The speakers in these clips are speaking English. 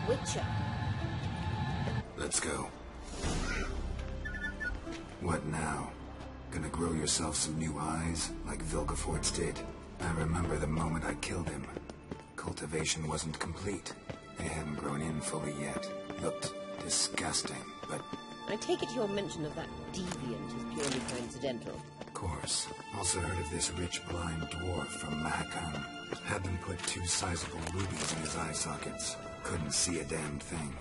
Witcher. Let's go. What now? Gonna grow yourself some new eyes, like Vilgefortz did? I remember the moment I killed him. Cultivation wasn't complete. They hadn't grown in fully yet. Looked disgusting, but... I take it your mention of that deviant is purely coincidental. Of course. Also heard of this rich blind dwarf from Mahakam. Had them put 2 sizable rubies in his eye sockets. Couldn't see a damn thing.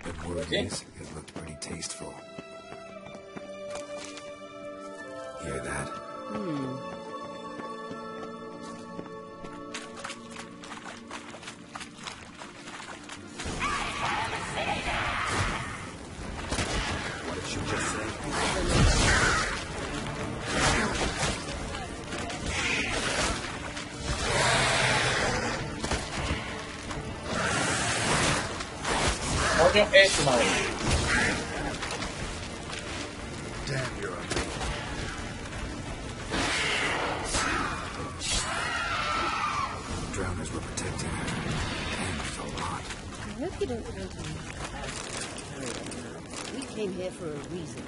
But word is, it looked pretty tasteful. Hear that? What did she just say? Odio es madre. Damn, you're ugly. Drowners were protecting her. Thanks a lot. I hope you don't want to carry on now. We came here for a reason.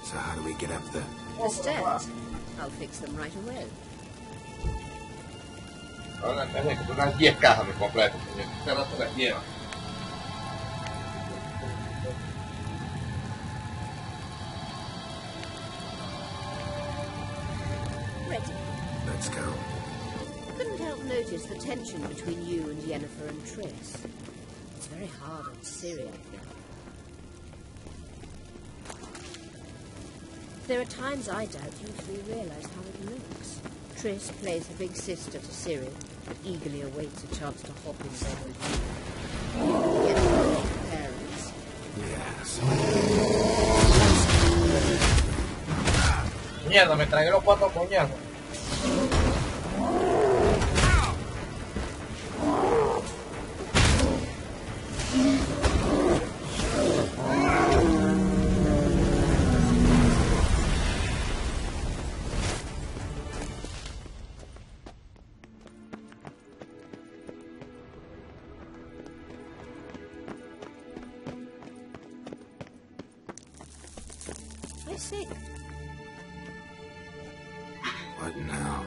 So how do we get up the... The stairs. I'll fix them right away. Ahora tenés que poner 10 cajas de completo. Este rato las lleva. Ready. Let's go. Couldn't help notice the tension between you and Yennefer and Triss. It's very hard on Ciri, I think. There are times I doubt you three realise how it looks. Triss plays the big sister to Ciri, but eagerly awaits a chance to hop in bed with you. Yennefer like parents. Yes. Mierda, me tragué los 4 coñazos. What now?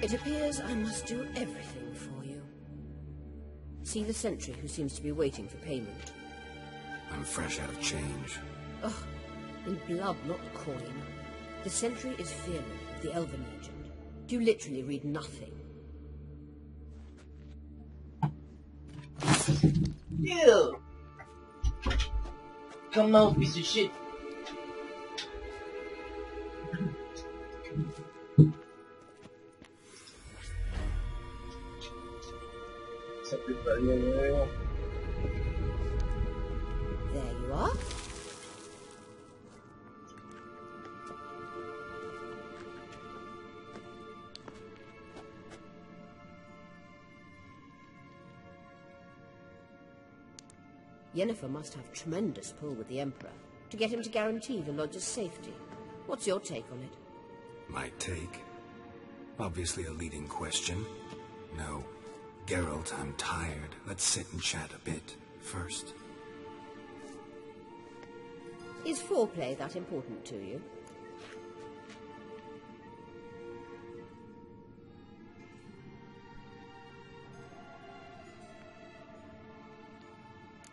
It appears I must do everything for you. See the sentry who seems to be waiting for payment. I'm fresh out of change. Ugh, in blood, not coin. The sentry is Fearman of the Elven Legend. You literally read nothing. Ew! Come on, piece of shit. There you are. Yennefer must have tremendous pull with the Emperor to get him to guarantee the Lodge's safety. What's your take on it? My take? Obviously a leading question. No. Geralt, I'm tired. Let's sit and chat a bit first. Is foreplay that important to you?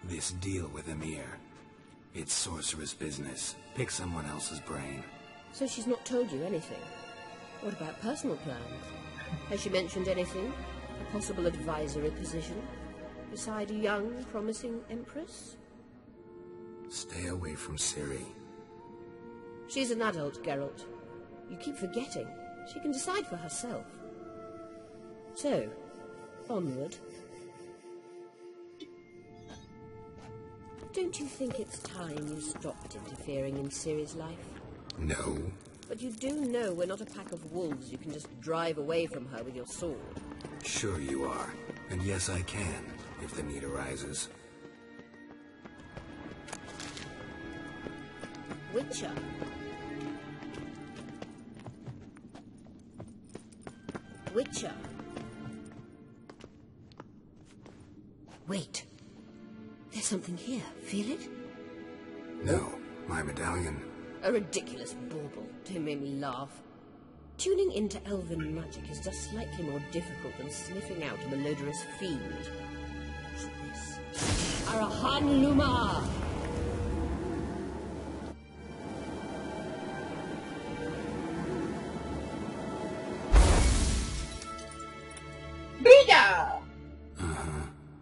This deal with Emir. It's sorceress business. Pick someone else's brain. So she's not told you anything? What about personal plans? Has she mentioned anything? A possible advisory position? Beside a young, promising empress? Stay away from Ciri. She's an adult, Geralt. You keep forgetting. She can decide for herself. So, onward. Don't you think it's time you stopped interfering in Ciri's life? No. But you do know we're not a pack of wolves you can just drive away from her with your sword. Sure you are. And yes, I can, if the need arises. Witcher. Witcher. Wait. There's something here. Feel it? No, my medallion. A ridiculous bauble. Don't make me laugh. Tuning into elven magic is just slightly more difficult than sniffing out a malodorous fiend. What's this? Arahan Luma!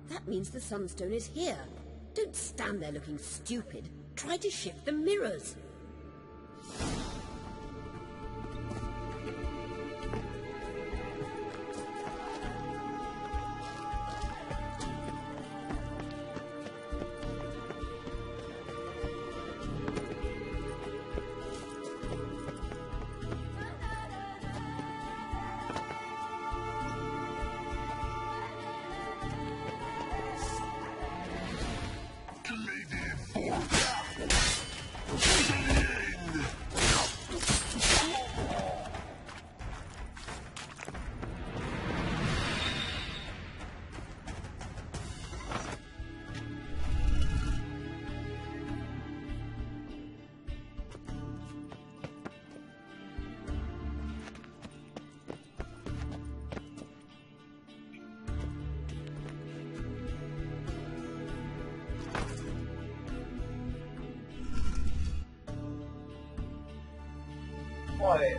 That means the Sunstone is here. Don't stand there looking stupid. Try to shift the mirrors. Joder.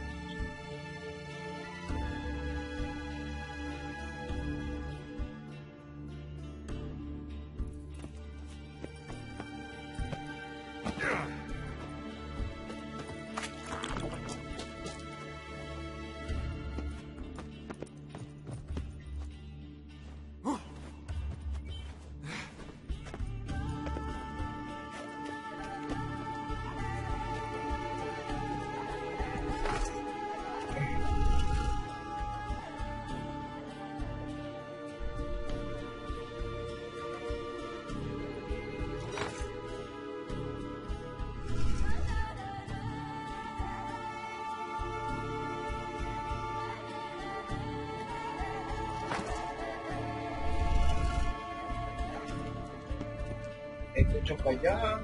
Esto choca allá.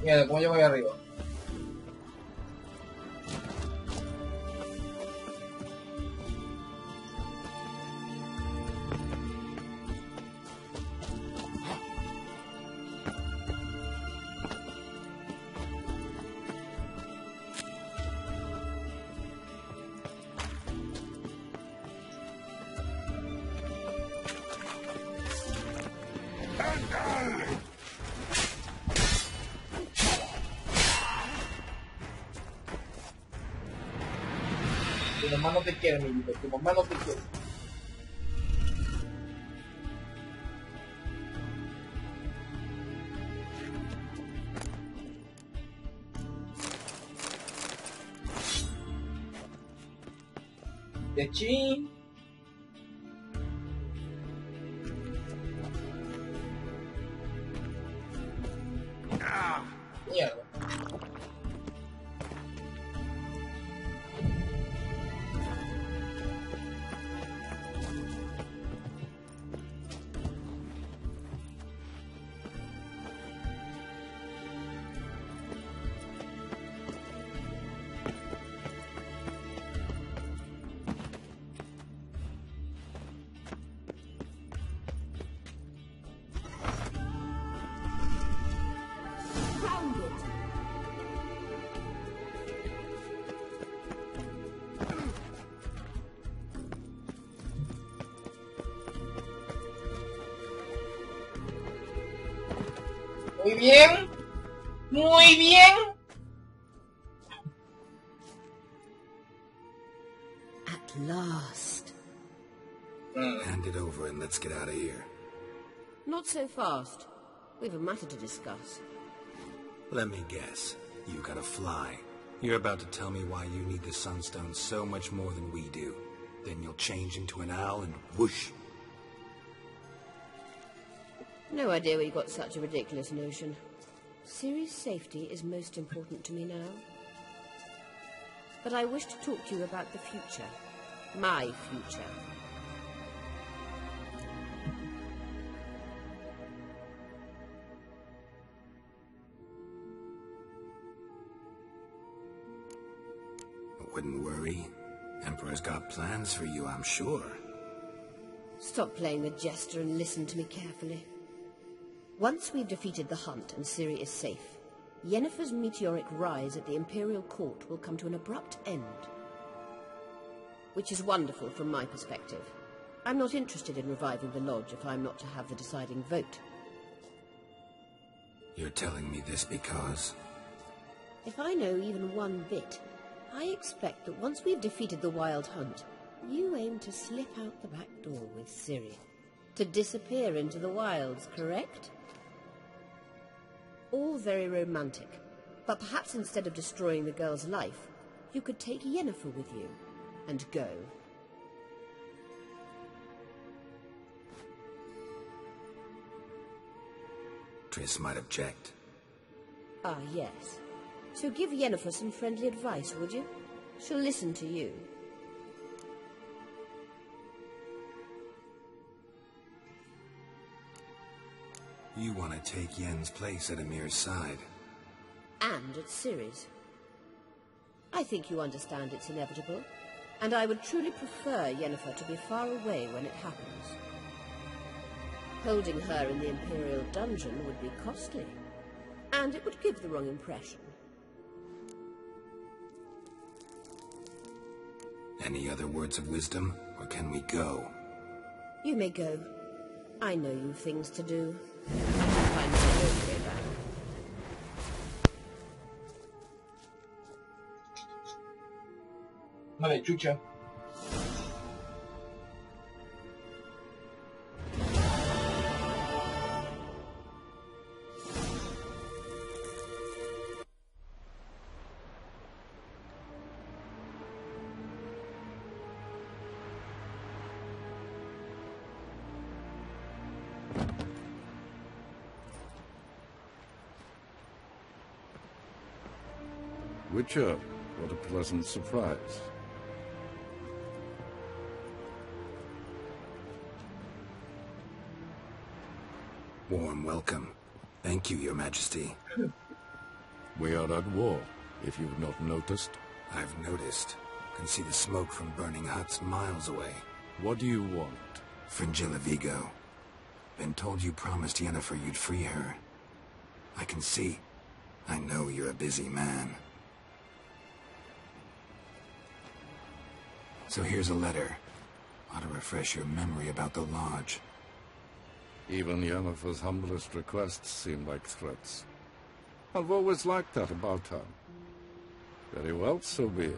Mira, después yo voy arriba. Tu mamá no te quiere, mi vida. Tu mamá no te quiere. De chin. Mierda. Muy bien. Muy bien. At last. Hand it over and let's get out of here. Not so fast. We've a matter to discuss. Let me guess. You gotta fly. You're about to tell me why you need the Sunstone so much more than we do. Then you'll change into an owl and whoosh. No idea where you got such a ridiculous notion. Ciri's safety is most important to me now. But I wish to talk to you about the future. My future. Wouldn't worry. Emperor's got plans for you, I'm sure. Stop playing the jester and listen to me carefully. Once we've defeated the hunt and Ciri is safe, Yennefer's meteoric rise at the Imperial Court will come to an abrupt end. Which is wonderful from my perspective. I'm not interested in reviving the Lodge if I'm not to have the deciding vote. You're telling me this because... If I know even one bit, I expect that once we've defeated the Wild Hunt, you aim to slip out the back door with Ciri. To disappear into the wilds, correct? All very romantic, but perhaps instead of destroying the girl's life, you could take Yennefer with you, and go. Triss might object. Ah, yes. So give Yennefer some friendly advice, would you? She'll listen to you. You want to take Yen's place at Emir's side. And at Ciri's. I think you understand it's inevitable, and I would truly prefer Yennefer to be far away when it happens. Holding her in the Imperial dungeon would be costly, and it would give the wrong impression. Any other words of wisdom, or can we go? You may go. I know you've things to do. Find my own way back. Vabbè, ciuccia. Witcher, what a pleasant surprise. Warm welcome. Thank you, Your Majesty. We are at war, if you've not noticed. I've noticed. Can see the smoke from burning huts miles away. What do you want? Fringilla Vigo. Been told you promised Yennefer you'd free her. I can see. I know you're a busy man. So here's a letter. Ought to refresh your memory about the Lodge. Even Yennefer's humblest requests seem like threats. I've always liked that about her. Very well, so be it.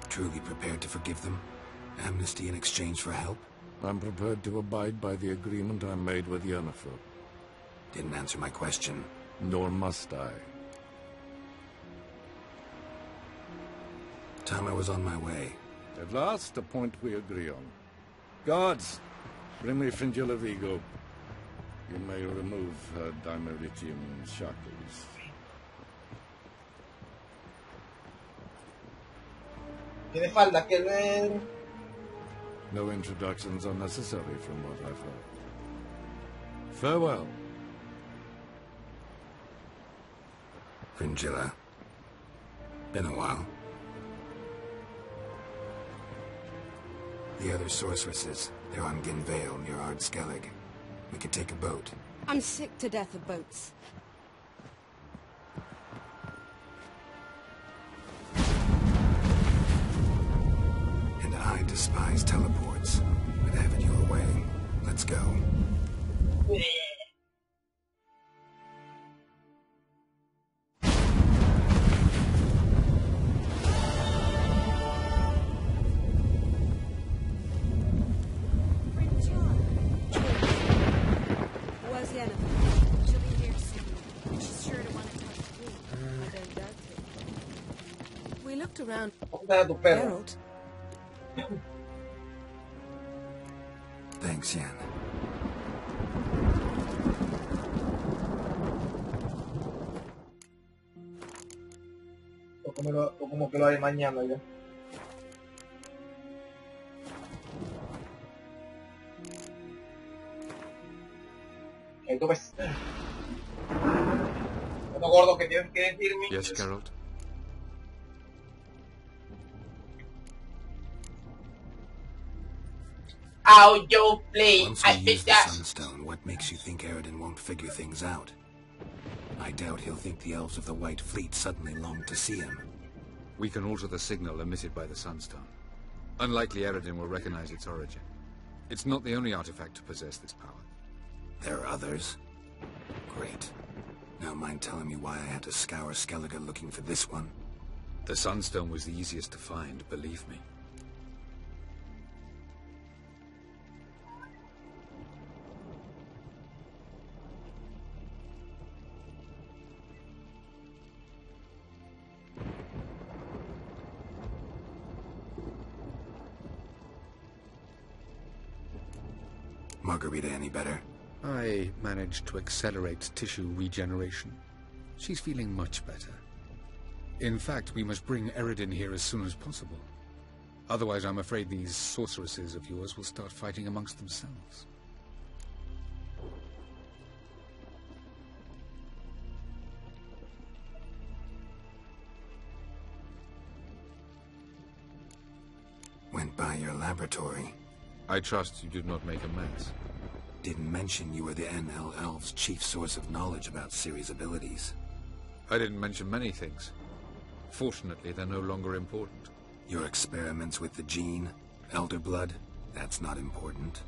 Truly prepared to forgive them? Amnesty in exchange for help? I'm prepared to abide by the agreement I made with Yennefer. Didn't answer my question. Nor must I. Time I was on my way. At last, a point we agree on. Guards, bring me Fringilla Vigo. You may remove her Dimeritium shackles. Tiene falda que ver. No introductions are necessary from what I've heard. Farewell. Fringilla. Been a while. The other sorceresses, they're on Ginvale near Ardskellig. We could take a boat. I'm sick to death of boats. And I despise teleports. But have it your way. Let's go. looked around. ¿Dónde está tu perro? Geralt, Thanks, Yen. O como que lo haré mañana ya. Tú ves. Lo gordo que tienes que decirme. Yes, Geralt? How you play? Once we use the Sunstone, what makes you think Aradin won't figure things out? I doubt he'll think the elves of the White Fleet suddenly long to see him. We can alter the signal emitted by the Sunstone. Unlikely Aradin will recognize its origin. It's not the only artifact to possess this power. There are others? Great. Now mind telling me why I had to scour Skellige looking for this one? The Sunstone was the easiest to find, believe me. Margarita any better? I managed to accelerate tissue regeneration. She's feeling much better. In fact, we must bring Aradin here as soon as possible. Otherwise, I'm afraid these sorceresses of yours will start fighting amongst themselves. Went by your laboratory. I trust you did not make a mess. Didn't mention you were the NL Elves' chief source of knowledge about Ciri's abilities. I didn't mention many things. Fortunately, they're no longer important. Your experiments with the gene, Elder Blood, that's not important.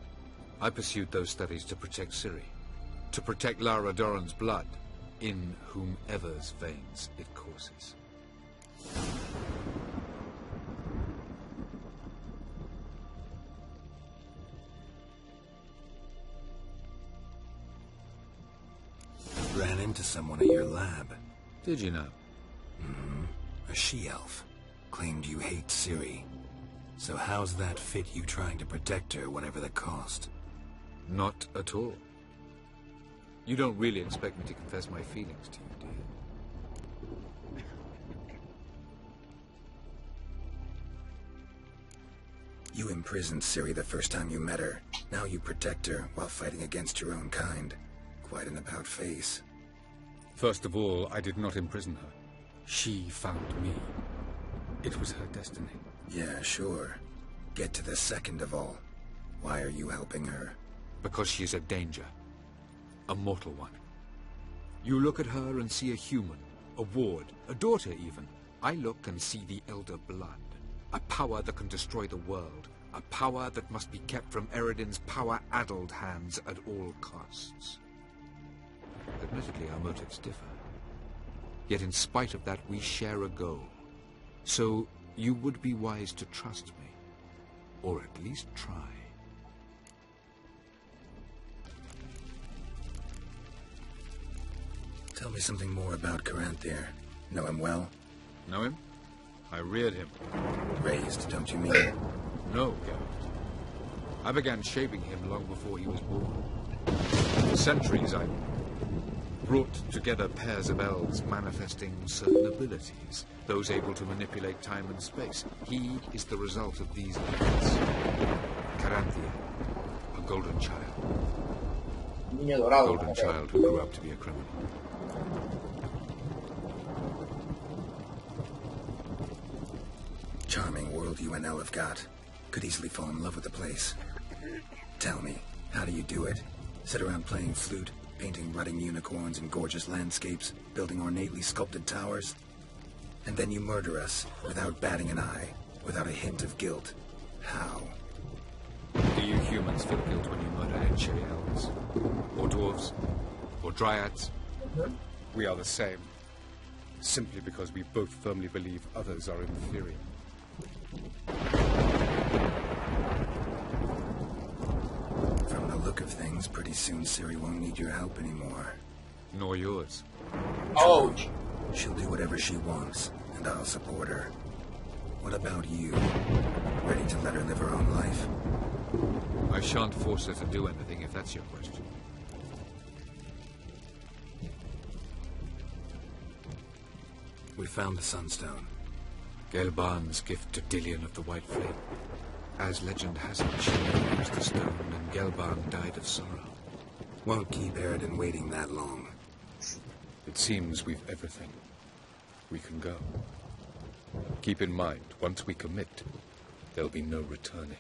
I pursued those studies to protect Ciri. To protect Lara Doran's blood, in whomever's veins it courses. Ran into someone at your lab. Did you know? A she-elf. Claimed you hate Ciri. So how's that fit you trying to protect her, whatever the cost? Not at all. You don't really expect me to confess my feelings to you, do you? You imprisoned Ciri the first time you met her. Now you protect her while fighting against your own kind. Quite an about-face. First of all, I did not imprison her. She found me. It was her destiny. Yeah, sure. Get to the second of all. Why are you helping her? Because she is a danger. A mortal one. You look at her and see a human, a ward, a daughter even. I look and see the Elder Blood. A power that can destroy the world. A power that must be kept from Aradin's power-addled hands at all costs. Admittedly, our motives differ. Yet in spite of that, we share a goal. So, you would be wise to trust me. Or at least try. Tell me something more about Caranthier. Know him well? Know him? I reared him. Raised, don't you mean? No, Geralt. I began shaping him long before he was born. For centuries, I brought together pairs of elves manifesting certain abilities, those able to manipulate time and space. He is the result of these events. Caranthier, a golden child. A golden child who grew up to be a criminal. Charming world you and Elle have got. Could easily fall in love with the place. Tell me, how do you do it? Sit around playing flute, painting rutting unicorns and gorgeous landscapes, building ornately sculpted towers? And then you murder us, without batting an eye, without a hint of guilt. How? Do you humans feel guilt when you murder Encheri elves? Or dwarves? Or dryads? We are the same. Simply because we both firmly believe others are inferior. From the look of things, pretty soon Ciri won't need your help anymore. Nor yours. Ouch! She'll do whatever she wants, and I'll support her. What about you? Ready to let her live her own life? I shan't force her to do anything, if that's your question. We found the Sunstone. Gelban's gift to Dillion of the White Flame. As legend has it, she used the stone and Gelban died of sorrow. Won't keep Eridan waiting that long. It seems we've everything. We can go. Keep in mind, once we commit, there'll be no returning.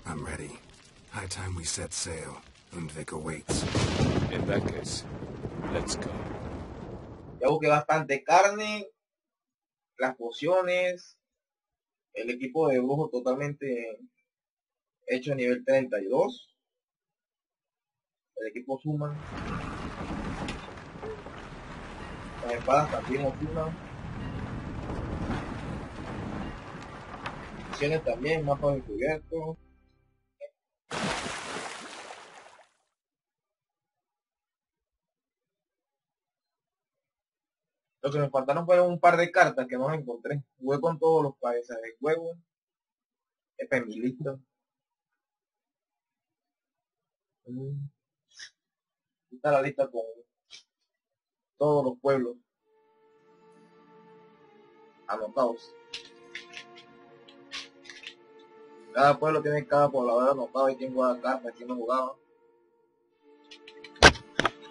I'm ready. High time we set sail. Undvik awaits. In that case, let's go. Ya busqué bastante carne, las pociones, el equipo de brujo totalmente hecho a nivel 32. El equipo suma. Las espadas también lo suman. Misiones también, mapas descubiertos. Lo que me faltaron fueron un par de cartas que no encontré. Jugué con todos los países del juego. Esta es mi lista. Está la lista con todos los pueblos anotados. Cada pueblo tiene cada poblador anotado y quién juega cartas, quién no jugaba.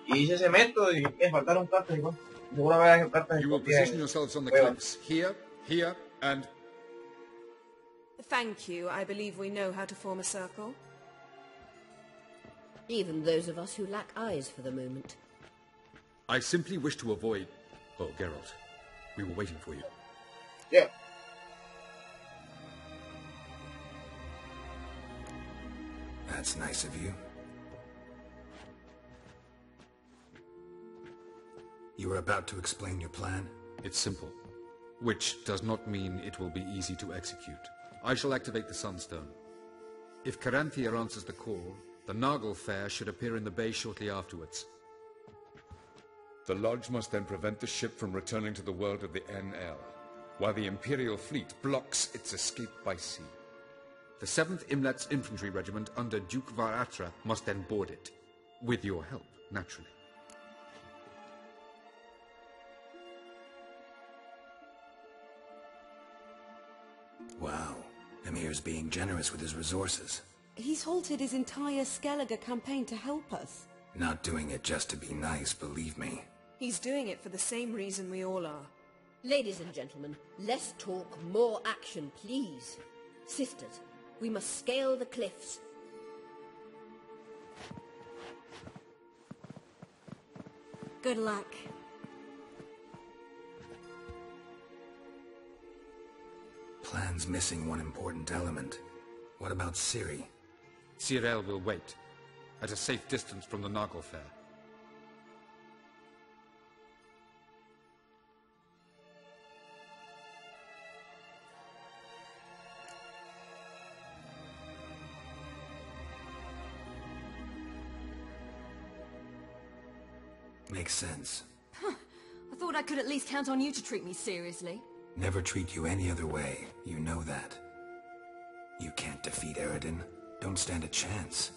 Y hice ese método y me faltaron cartas igual. Seguro me dan cartas You will position yourselves on the cliffs. Here, here, and... Thank you. I believe we know how to form a circle. Even those of us who lack eyes for the moment. I simply wish to avoid... Oh, Geralt. We were waiting for you. Yeah. That's nice of you. You were about to explain your plan? It's simple. Which does not mean it will be easy to execute. I shall activate the Sunstone. If Caranthia answers the call, the Nargle Fair should appear in the bay shortly afterwards. The Lodge must then prevent the ship from returning to the world of the NL, while the Imperial fleet blocks its escape by sea. The 7th Imlet's Infantry Regiment under Duke Varatra must then board it. With your help, naturally. Wow. Emir's being generous with his resources. He's halted his entire Skellige campaign to help us. Not doing it just to be nice, believe me. He's doing it for the same reason we all are. Ladies and gentlemen, less talk, more action, please. Sisters, we must scale the cliffs. Good luck. Plan's missing one important element. What about Ciri? Cyril will wait, at a safe distance from the Nargle Fair. Makes sense. I thought I could at least count on you to treat me seriously. Never treat you any other way. You know that. You can't defeat Eridan. Don't stand a chance.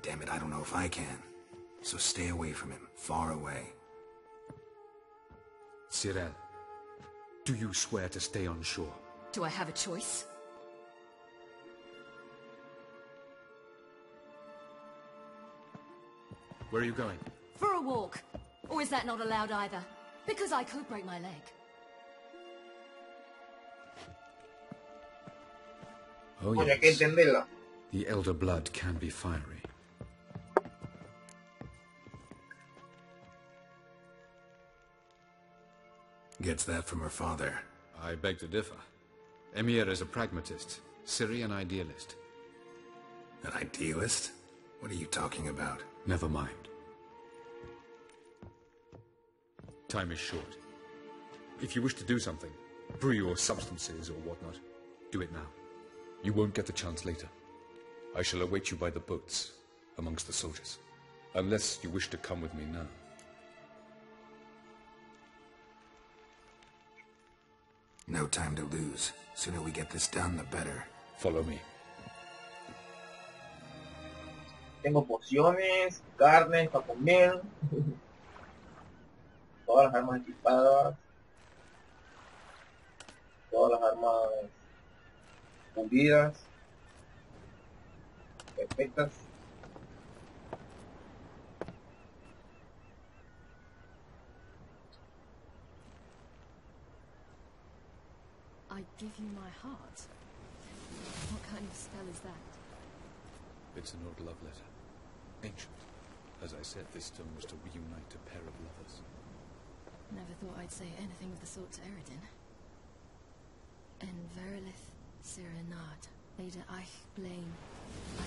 Damn it, I don't know if I can. So stay away from him. Far away. Cyril, do you swear to stay on shore? Do I have a choice? Where are you going? For a walk. Or is that not allowed either? Because I could break my leg. Oh, Coño, hay que yes. entenderla. The elder blood can be fiery. Gets that from her father. I beg to differ. Emir is a pragmatist, Ciri an idealist. An idealist? What are you talking about? Never mind. Time is short. If you wish to do something, brew your substances or whatnot, do it now. You won't get the chance later. I shall await you by the boats, amongst the soldiers. Unless you wish to come with me now. No time to lose. Sooner we get this done, the better. Follow me. Tengo pociones, carnes para comer. Todas las armas equipadas. Todas las armas pulidas. Perfectas. I give you my heart. What kind of spell is that? It's an old love letter. Ancient. As I said, this stone was to reunite a pair of lovers. Never thought I'd say anything of the sort to Eredin. En verilith Sirenad, Leda eich blain, I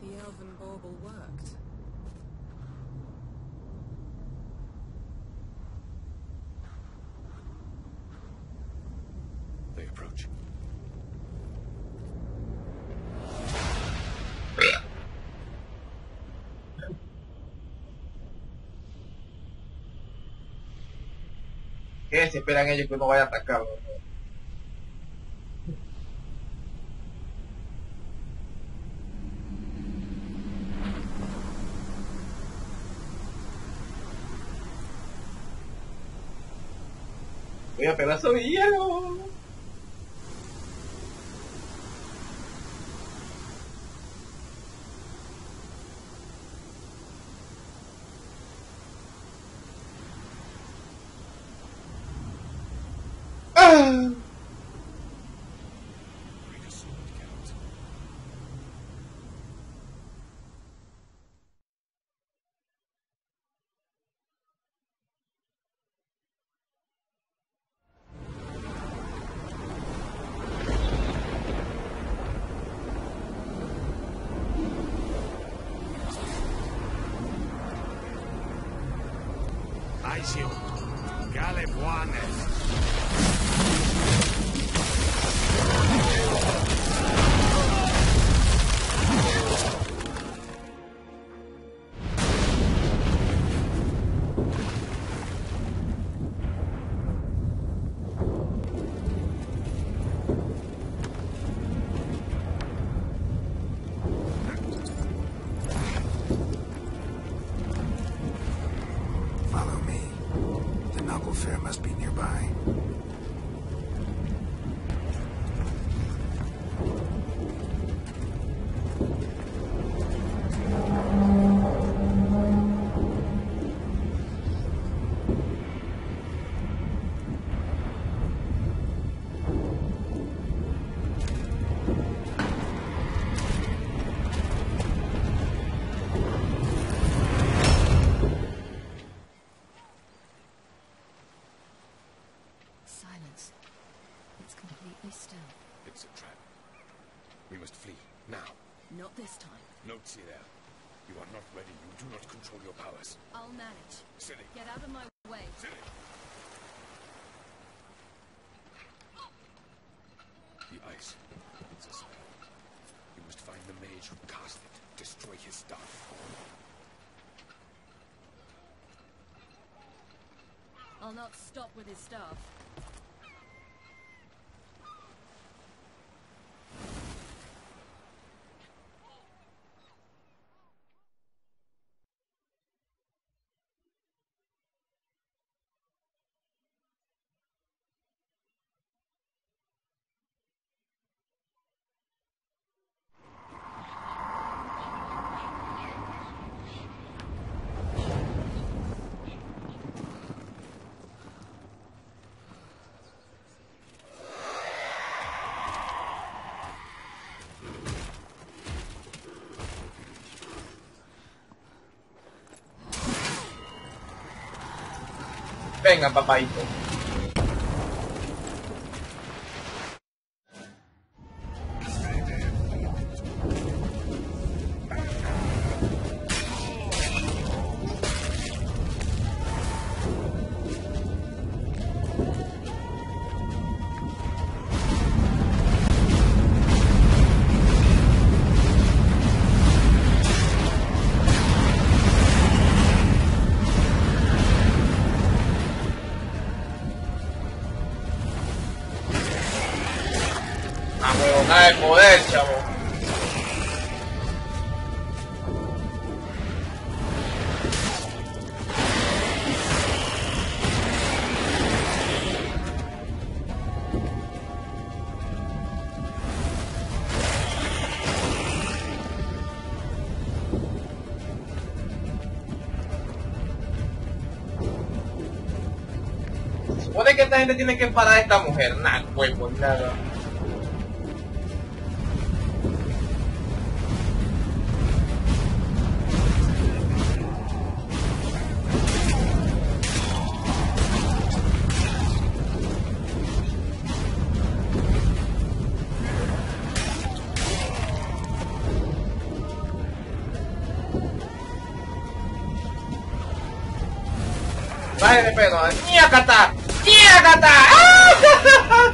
The elven bauble worked. They approach. ¿Qué se esperan ellos que uno vaya a atacarlo? Voy a pedazo de hielo. ¡Ah! Bring a sword, Geralt. Aisio, Galebuanes. Follow me. The noble fair must be nearby. Silence. It's completely still. It's a trap. We must flee, now. Not this time. Note, see there. You are not ready. You do not control your powers. I'll manage. Silly. Get out of my way. Silly. The ice. It's a spell. You must find the mage who cast it. Destroy his staff. I'll not stop with his staff. Venga, papaito. Nada de poder, chavo. Supone que esta gente tiene que parar a esta mujer. Nada, pues por nada. Baje de pedo. ¡Ñacata! ¡Ñacata! ¡Ah!